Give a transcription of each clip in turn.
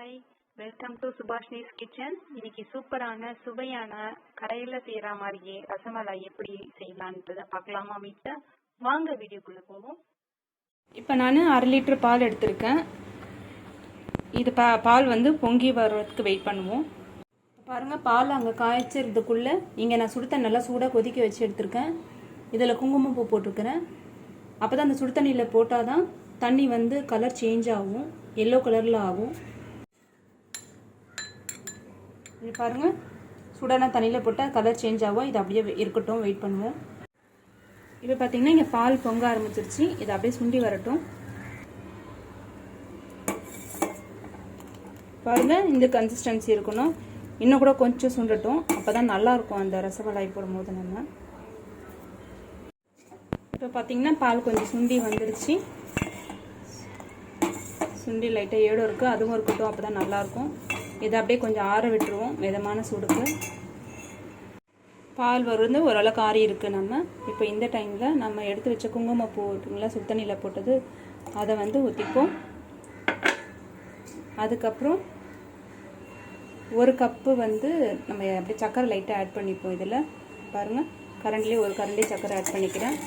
Hi, welcome to Subhashini's kitchen. இன்னைக்கு சூப்பரான சுவையான கடையில் செய்கிற மாதிரியே ரசமலாய் எப்படி செய்யலான்ட்டு பார்க்கலாமா வீட்டில்? வாங்க வீடியோக்குள்ளே போவோம். இப்போ நான் 1/2 லிட்டர் பால் எடுத்திருக்கேன். இது பால் வந்து பொங்கி வர்றதுக்கு வெயிட் பண்ணுவோம். பாருங்கள், பால் அங்கே காய்ச்சறதுக்குள்ளே இங்கே நான் சுடுதண்ணி நல்லா சூடாக கொதிக்க வச்சு எடுத்திருக்கேன். இதில் குங்குமப்பூ போட்டிருக்கிறேன். அப்போ தான் அந்த சுடு தண்ணியில் போட்டால் தான் தண்ணி வந்து கலர் சேஞ்ச் ஆகும், எல்லோ கலரில் ஆகும். இது பாருங்கள், சூடான தண்ணியில் போட்டால் கலர் சேஞ்ச் ஆகும். இது அப்படியே இருக்கட்டும், வெயிட் பண்ணுவோம். இப்போ பார்த்தீங்கன்னா இங்கே பால் பொங்க ஆரம்பிச்சிருச்சு. இது அப்படியே சுண்டி வரட்டும். பாருங்கள், இந்த கன்சிஸ்டன்சி இருக்கணும். இன்னும் கூட கொஞ்சம் சுண்டட்டும், அப்போ தான் நல்லாயிருக்கும் அந்த ரசமலாய் போடும்போது. நம்ம இப்போ பார்த்தீங்கன்னா பால் கொஞ்சம் சுண்டி வந்துருச்சு. சுண்டி லைட்டாக ஏடும் இருக்குது, அதுவும் இருக்கட்டும், அப்போ தான் நல்லாயிருக்கும். இதை அப்படியே கொஞ்சம் ஆற விட்டுருவோம் மிதமான சூடுக்கு. பால் வந்து ஓரளவுக்கு ஆறி இருக்குது. நம்ம இப்போ இந்த டைமில் நம்ம எடுத்து வச்ச குங்குமப்பூ இருக்குங்களா, சுடு தண்ணியில் போட்டது, அதை வந்து ஊற்றிப்போம். அதுக்கப்புறம் 1 கப்பு வந்து நம்ம அப்படியே சக்கரை லைட்டாக ஆட் பண்ணிப்போம். இதில் பாருங்கள், கரண்டிலே 1 கரண்டி சக்கரை ஆட் பண்ணிக்கிறேன்.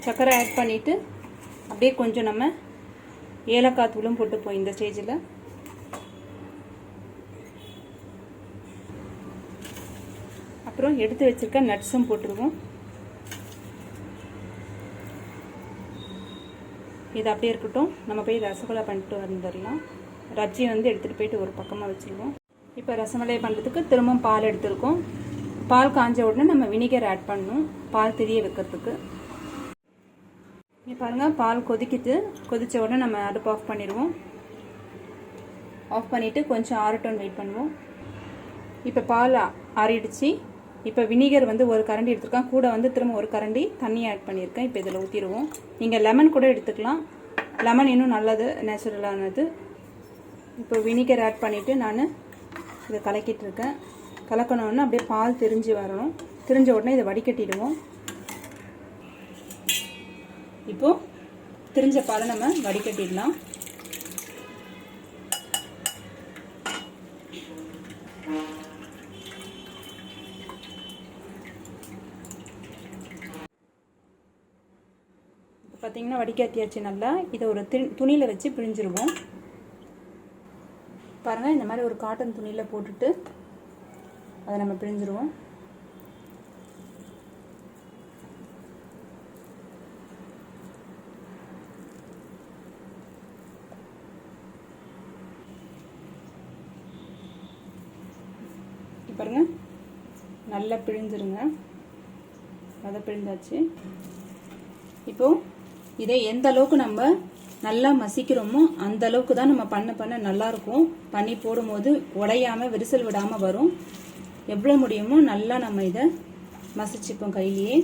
சக்கரை ஆட் பண்ணிவிட்டு அப்படியே கொஞ்சம் நம்ம ஏலக்காய் தூளும் போட்டுப்போம் இந்த ஸ்டேஜில். அப்புறம் எடுத்து வச்சுருக்க நட்ஸும் போட்டுருவோம். இது அப்படியே இருக்கட்டும், நம்ம போய் ரசமலாய் பண்ணிட்டு வந்துடலாம். ரஜ்ஜி வந்து எடுத்துகிட்டு போயிட்டு ஒரு பக்கமாக வச்சுருவோம். இப்போ ரசமலாய் பண்ணுறதுக்கு திரும்ப பால் எடுத்துருக்கோம். பால் காஞ்ச உடனே நம்ம வினிகர் ஆட் பண்ணணும், பால் திரிய வைக்கிறதுக்கு. இங்கே பாருங்கள், பால் கொதித்த உடனே நம்ம அடுப்பு ஆஃப் பண்ணிடுவோம். ஆஃப் பண்ணிவிட்டு கொஞ்சம் ஆறட்டும், வெயிட் பண்ணுவோம். இப்போ பால் ஆறிடுச்சு. இப்போ வினிகர் வந்து 1 கரண்டி எடுத்துருக்கேன். கூட வந்து திரும்ப 1 கரண்டி தண்ணி ஆட் பண்ணியிருக்கேன். இப்போ இதில் ஊற்றிடுவோம். நீங்கள் லெமன் கூட எடுத்துக்கலாம், லெமன் இன்னும் நல்லது, நேச்சுரலானது. இப்போ வினிகர் ஆட் பண்ணிவிட்டு நான் இதை கலக்கிட்டு இருக்கேன். கலக்கணுன்னா அப்படியே பால் திரிஞ்சு வரணும். திரிஞ்ச உடனே இதை வடிகட்டிடுவோம். இப்போ திரிஞ்ச பாலை நம்ம வடிகட்டிடலாம். பார்த்தீங்கன்னா வடிகட்டியாச்சு நல்லா. இதை ஒரு துணியில் வச்சு பிழிஞ்சிருவோம். பாருங்கள், இந்த மாதிரி ஒரு காட்டன் துணியில் போட்டுட்டு அதை நம்ம பிழிஞ்சிருவோம். பாருங்க, நல்லா பிழிஞ்சிருங்க. அதை பிழிஞ்சாச்சு. இப்போ இதை எந்த அளவுக்கு நம்ம நல்லா மசிக்கிறோமோ அந்த அளவுக்கு தான் நம்ம பண்ண நல்லாயிருக்கும். பண்ணி போடும்போது உடையாமல் விரிசல் விடாமல் வரும். எவ்வளோ முடியுமோ நல்லா நம்ம இதை மசிச்சுப்போம் கையிலேயே.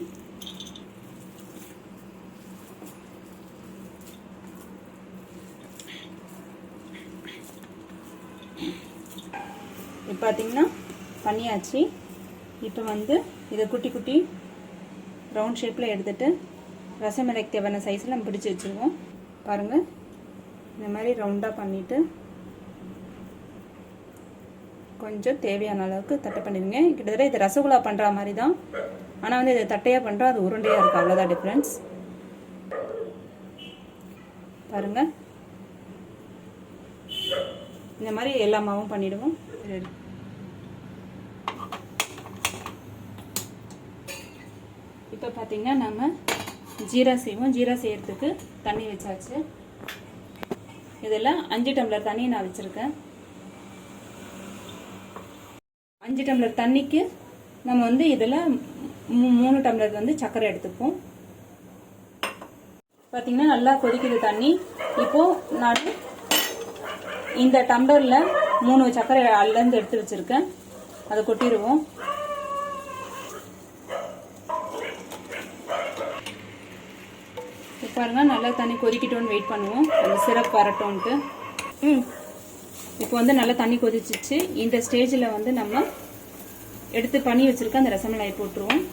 இப்போ பார்த்தீங்கன்னா பண்ணியாச்சு. இப்போ வந்து இதை குட்டி குட்டி ரவுண்ட் ஷேப்பில் எடுத்துகிட்டு ரசமலாய்க்கு தேவையான சைஸில் நம்ம பிடிச்சி வச்சுருவோம். பாருங்கள், இந்த மாதிரி ரவுண்டாக பண்ணிவிட்டு கொஞ்சம் தேவையான அளவுக்கு தட்டை பண்ணிடுங்க. கிட்டத்தட்ட இது ரசகுல்லா பண்ணுற மாதிரி தான், ஆனால் வந்து இதை தட்டையாக பண்ணுறோம், அது உருண்டையாக இருக்குது, அவ்வளோதான் டிஃப்ரென்ஸ். பாருங்கள், இந்த மாதிரி எல்லா மாவும் பண்ணிவிடுவோம். இப்போ பார்த்தீங்கன்னா நம்ம ஜீரா செய்வோம். ஜீரா செய்கிறதுக்கு தண்ணி வச்சாச்சு. இதில் 5 டம்ளர் தண்ணி நான் வச்சுருக்கேன். 5 டம்ளர் தண்ணிக்கு நம்ம வந்து இதில் 3 டம்ளர் வந்து சர்க்கரை எடுத்துப்போம். பார்த்தீங்கன்னா நல்லா கொதிக்குது தண்ணி. இப்போது நான் இந்த டம்ளரில் 3 சர்க்கரை அல்லந்து எடுத்து வச்சுருக்கேன். அதை கொட்டிடுவோம். பாருங்க, நல்லா தண்ணி கொதிக்கிட்டோன்னு வெயிட் பண்ணுவோம், அந்த சிரப் வரட்டோன்ட்டு. இப்போ வந்து நல்லா தண்ணி கொதிச்சிச்சு. இந்த ஸ்டேஜில் வந்து நம்ம எடுத்து பண்ணி வச்சிருக்க அந்த ரசமலாயை போட்டுருவோம்.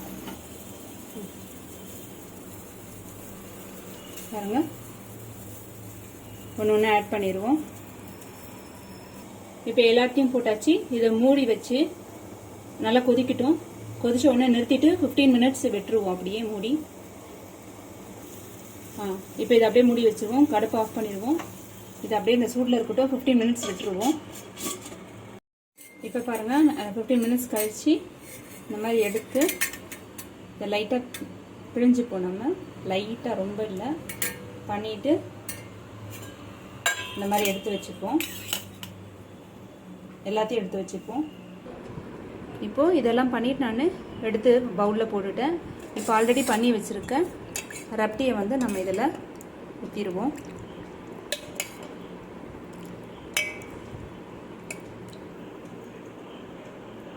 பாருங்க, ஒன்று ஒன்று ஆட் பண்ணிடுவோம். இப்போ எல்லாத்தையும் போட்டாச்சு. இதை மூடி வச்சு நல்லா கொதிக்கட்டும். கொதிச்ச உடனே நிறுத்திட்டு 15 மினிட்ஸ் விட்டுருவோம், அப்படியே மூடி. இப்போ இதை அப்படியே மூடி வச்சுருவோம். கடுப்பு ஆஃப் பண்ணிடுவோம். இது அப்படியே இந்த சூடில் இருக்கட்டும். 15 மினிட்ஸ் விட்டுருவோம். இப்போ பாருங்கள், 15 மினிட்ஸ் கழித்து இந்த மாதிரி எடுத்து இதை லைட்டாக பிழிஞ்சுப்போம். நம்ம லைட்டாக, ரொம்ப இல்லை, பண்ணிவிட்டு இந்த மாதிரி எடுத்து வச்சுப்போம். எல்லாத்தையும் எடுத்து வச்சுப்போம். இப்போது இதெல்லாம் பண்ணிவிட்டு நான் எடுத்து பவுலில் போட்டுட்டேன். இப்போ ஆல்ரெடி பண்ணி வச்சுருக்கேன் ரப்டியை வந்து நம்ம இதில் ஊற்றிடுவோம்.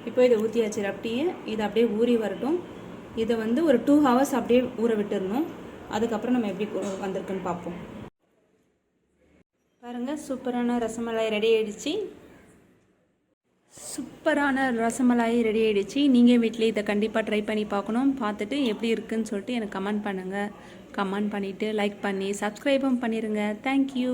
இப்போ இதை ஊற்றியாச்சு ரப்டியை. இதை அப்படியே ஊறி வரட்டும். இதை வந்து ஒரு 2 hours அப்படியே ஊற விட்டுடணும். அதுக்கப்புறம் நம்ம எப்படி வந்திருக்குன்னு பார்ப்போம். பாருங்கள், சூப்பரான ரசமலாய் ரெடி ஆகிடுச்சு. நீங்கள் வீட்டில் இதை கண்டிப்பாக ட்ரை பண்ணி பார்க்கணும். பார்த்துட்டு எப்படி இருக்குன்னு சொல்லிட்டு எனக்கு கமெண்ட் பண்ணுங்கள். கமெண்ட் பண்ணிவிட்டு லைக் பண்ணி சப்ஸ்கிரைபும் பண்ணிடுங்க. தேங்க்யூ.